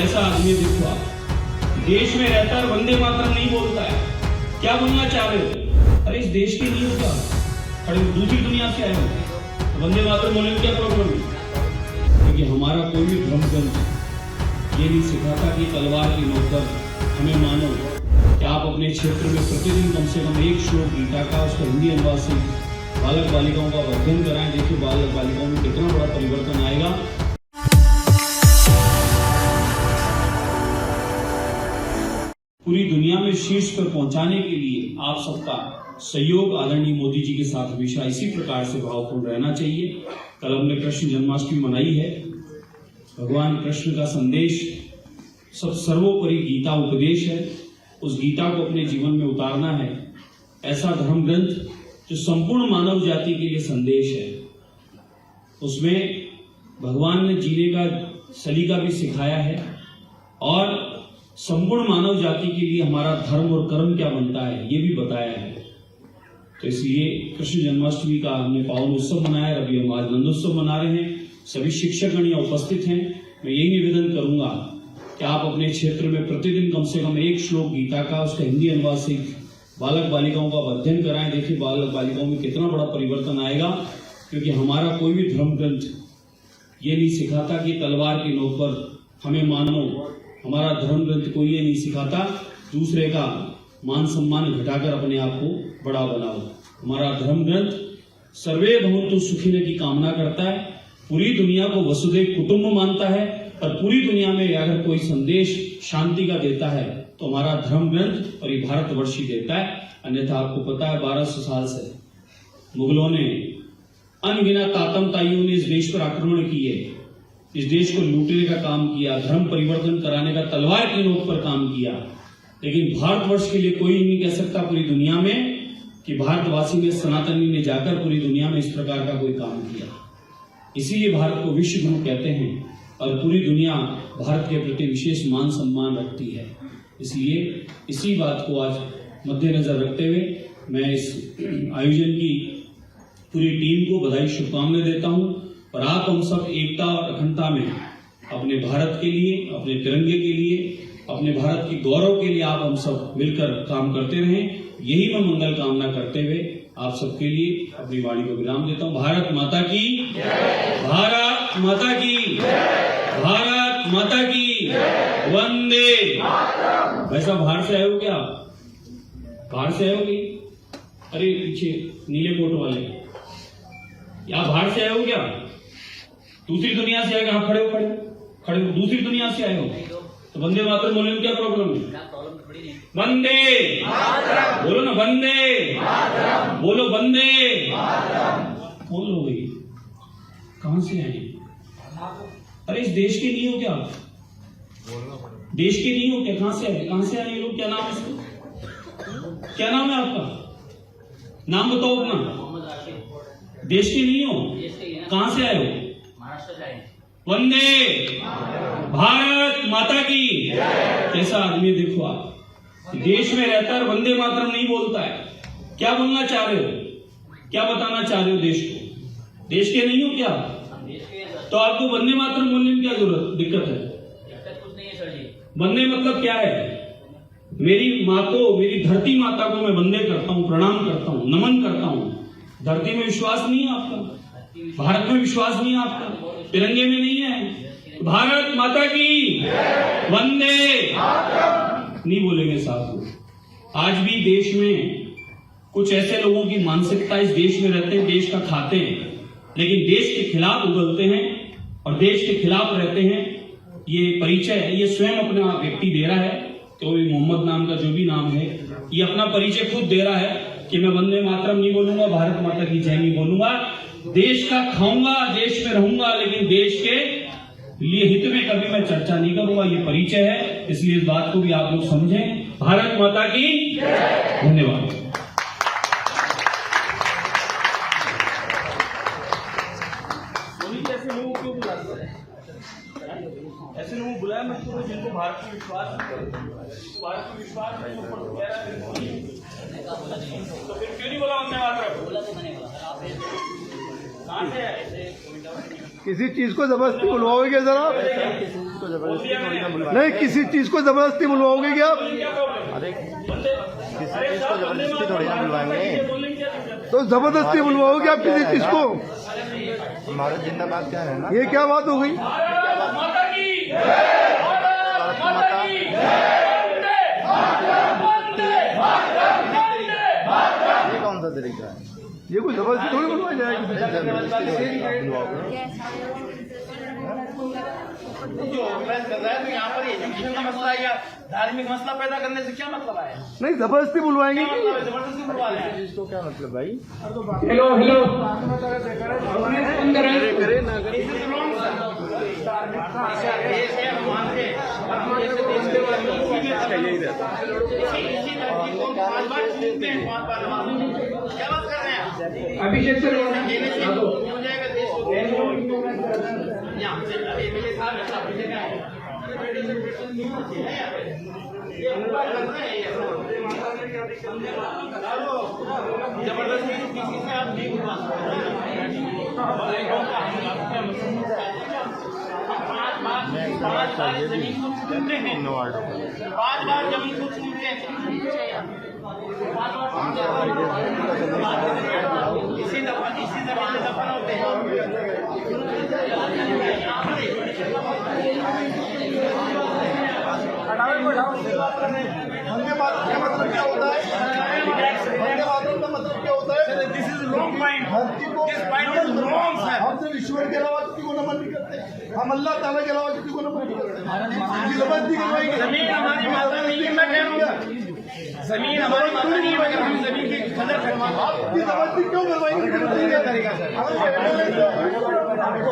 कैसा आदमी देखो आप, देश में रहता है वंदे मातरम नहीं बोलता है। क्या बोलना चाह रहे हो? अरे इस देश के नहीं हो क्या? अरे दूसरी दुनिया से आए हो तो वंदे मातरम बोलने में क्या प्रॉब्लम है? क्योंकि हमारा कोई भी धर्म ग्रंथ ये नहीं सिखाता कि तलवार की नोक पर हमें मानो कि आप अपने क्षेत्र में प्रतिदिन कम से कम एक श्लोक गीता का उसका हिंदी अनुवाद से बालक बालिकाओं का अध्ययन कराएं। देखिए बालक बालिकाओं में कितना बड़ा परिवर्तन आएगा। पूरी दुनिया में शीर्ष पर पहुंचाने के लिए आप सबका सहयोग आदरणीय मोदी जी के साथ हमेशा इसी प्रकार से भावपूर्ण रहना चाहिए। कल हमने कृष्ण जन्माष्टमी मनाई है। भगवान कृष्ण का संदेश सब सर्वोपरि गीता उपदेश है। उस गीता को अपने जीवन में उतारना है। ऐसा धर्म ग्रंथ जो संपूर्ण मानव जाति के लिए संदेश है, उसमें भगवान ने जीने का सलीका भी सिखाया है और संपूर्ण मानव जाति के लिए हमारा धर्म और कर्म क्या बनता है ये भी बताया है। तो इसलिए कृष्ण जन्माष्टमी का हमने पावन उत्सव मनाया। अभी हम आज नंदोत्सव मना रहे हैं। सभी शिक्षकगण यहाँ उपस्थित हैं। मैं यही निवेदन करूंगा कि आप अपने क्षेत्र में प्रतिदिन कम से कम एक श्लोक गीता का उसका हिंदी अनुवाद से बालक बालिकाओं का अध्ययन कराएं। देखिए बालक बालिकाओं में कितना बड़ा परिवर्तन आएगा। क्योंकि हमारा कोई भी धर्म ग्रंथ ये नहीं सिखाता कि तलवार की नोक पर हमें मानो। हमारा धर्म ग्रंथ कोई ये नहीं सिखाता दूसरे का मान सम्मान घटाकर अपने आप को बड़ा बनाओ। हमारा धर्म ग्रंथ सर्वे भवन्तु सुखिनः की कामना करता है। पूरी दुनिया को वसुधैव कुटुंब मानता है और पूरी दुनिया में अगर कोई संदेश शांति का देता है तो हमारा धर्म ग्रंथ और ये भारतवर्ष ही देता है। अन्यथा आपको पता है 1200 साल से मुगलों ने अनगिनत आतंकवादियों ने इस देश पर आक्रमण किए, इस देश को लूटने का काम किया, धर्म परिवर्तन कराने का तलवार की नोक पर काम किया। लेकिन भारतवर्ष के लिए कोई नहीं कह सकता पूरी दुनिया में कि भारतवासी ने सनातनी ने जाकर पूरी दुनिया में इस प्रकार का कोई काम किया। इसीलिए भारत को विश्व गुरु कहते हैं और पूरी दुनिया भारत के प्रति विशेष मान सम्मान रखती है। इसलिए इसी बात को आज मद्देनजर रखते हुए मैं इस आयोजन की पूरी टीम को बधाई शुभकामनाएं देता हूं और आप हम सब एकता और अखंडता में अपने भारत के लिए, अपने तिरंगे के लिए, अपने भारत के गौरव के लिए आप हम सब मिलकर काम करते रहें। यही मैं मंगल कामना करते हुए आप सबके लिए अपनी वाणी को विराम देता हूं। भारत माता की जय। भारत माता की जय। भारत माता की जय। वंदे मातरम। वैसा बाहर से आए हो क्या? बाहर से आए हो कि? अरे पीछे नीले कोट वाले या बाहर से आए हो क्या? दूसरी दुनिया से आए? कहाँ खड़े हो दूसरी दुनिया से आए हो तो वंदे मातरम बोलने में क्या प्रॉब्लम है? वंदे मातरम बोलो ना, वंदे मातरम बोलो, वंदे मातरम। कौन लोग हैं? कहां से आए? अरे इस देश के नहीं हो क्या? देश के नहीं हो क्या? कहां से आए? कहां से आए लोग? क्या नाम है इसका? क्या नाम है आपका? नाम बताओ अपना। देश के नहीं हो? कहां से आए हो? वंदे भारत माता की कैसा आदमी देखो आप, देश में रहता है वंदे मातरम नहीं बोलता है। क्या बोलना चाह रहे हो? क्या बताना चाह रहे हो देश को? देश के नहीं हो क्या? तो आपको वंदे मातरम बोलने में क्या जरूरत दिक्कत है? कुछ नहीं है सर जी। वंदे मतलब क्या है? मेरी माँ को, मेरी धरती माता को मैं वंदे करता हूँ, प्रणाम करता हूँ, नमन करता हूँ। धरती में विश्वास नहीं है आपका? भारत में विश्वास नहीं है आपका? तिरंगे में नहीं है? भारत माता की वंदे नहीं बोलेंगे साहब। आज भी देश में कुछ ऐसे लोगों की मानसिकता इस देश में रहते हैं, देश का खाते हैं, लेकिन देश के खिलाफ उगलते हैं और देश के खिलाफ रहते हैं। ये परिचय है, ये स्वयं अपना व्यक्ति दे रहा है, तो मोहम्मद नाम का जो भी नाम है, ये अपना परिचय खुद दे रहा है कि मैं वंदे मातरम नहीं बोलूंगा, भारत माता की जय नहीं बोलूंगा, देश का खाऊंगा, देश में रहूंगा, लेकिन देश के लिए हित में कभी मैं चर्चा नहीं करूंगा। ये परिचय है, इसलिए इस बात को भी आप लोग समझें। भारत माता की धन्यवाद। ऐसे लोगों को बुलाते हैं, ऐसे लोगों को बुलाया मत करो जिनको भारत में विश्वास नहीं। भारत में विश्वास नहीं तो फिर क्यों नहीं बोला वंदे मातरम? कहां से है? किसी चीज को जबरदस्ती बुलवाओगे जरा? को जबरदस्ती थोड़ी ना बुलवाएंगे। नहीं, किसी चीज को जबरदस्ती बुलवाओगे क्या आप? अरे किसी चीज को जबरदस्ती थोड़ी ना बुलवाएंगे। तो जबरदस्ती बुलवाओगे आप किसी चीज को? भारत जिंदाबाद क्या है ना, ये क्या बात हो गई? ये कौन सा तरीका है? ये कोई जबरदस्ती थोड़ी बुलवाई जाएगी। जो ऑर्गेनाइज कर रहा है तो यहाँ पर एजुकेशन का मसला है या धार्मिक मसला पैदा करने से क्या मतलब है? नहीं, जबरदस्ती बुलवाएंगे कि जबरदस्ती बुलवा रहे हैं। इसको क्या मतलब भाई? हेलो हेलो करे ना करे देश है, भगवान से जैसे देश के बारे में यही रहता है। इसी धरती को पांच बार छूटते हैं, पांच बार नमाज। क्या बात कर रहे हैं? अभिषेक सर देने से हो जाएगा देश को। यहाँ से एमएलए साहब ऐसा भेजेगा ये ऊपर लग रहे हैं, जबरदस्ती किसी से आप नहीं बुलवा सकते। पांच बार जमीन को छूटते हैं, पांच बार जमीन को छूटते हैं। इसी जमीन में दफन होते हैं। वंदे मातरम का मतलब क्या होता है? वंदे मातरम का मतलब क्या होता है? This is wrong point. धरती को this point is wrong sir. हम सिर्फ ईश्वर के अलावा किसी को नमन नहीं करते। हम अल्लाह ताला के अलावा किसी को नमन नहीं करते। जबरदस्ती करवाएंगे। जमीन हमारी माता नहीं है, मैं कह रहा हूँ जमीन हमारी माता नहीं है, मगर हम जमीन की कदर करवाएंगे। आपकी जबरदस्ती क्यों करवाएंगे? तरीका सर हमको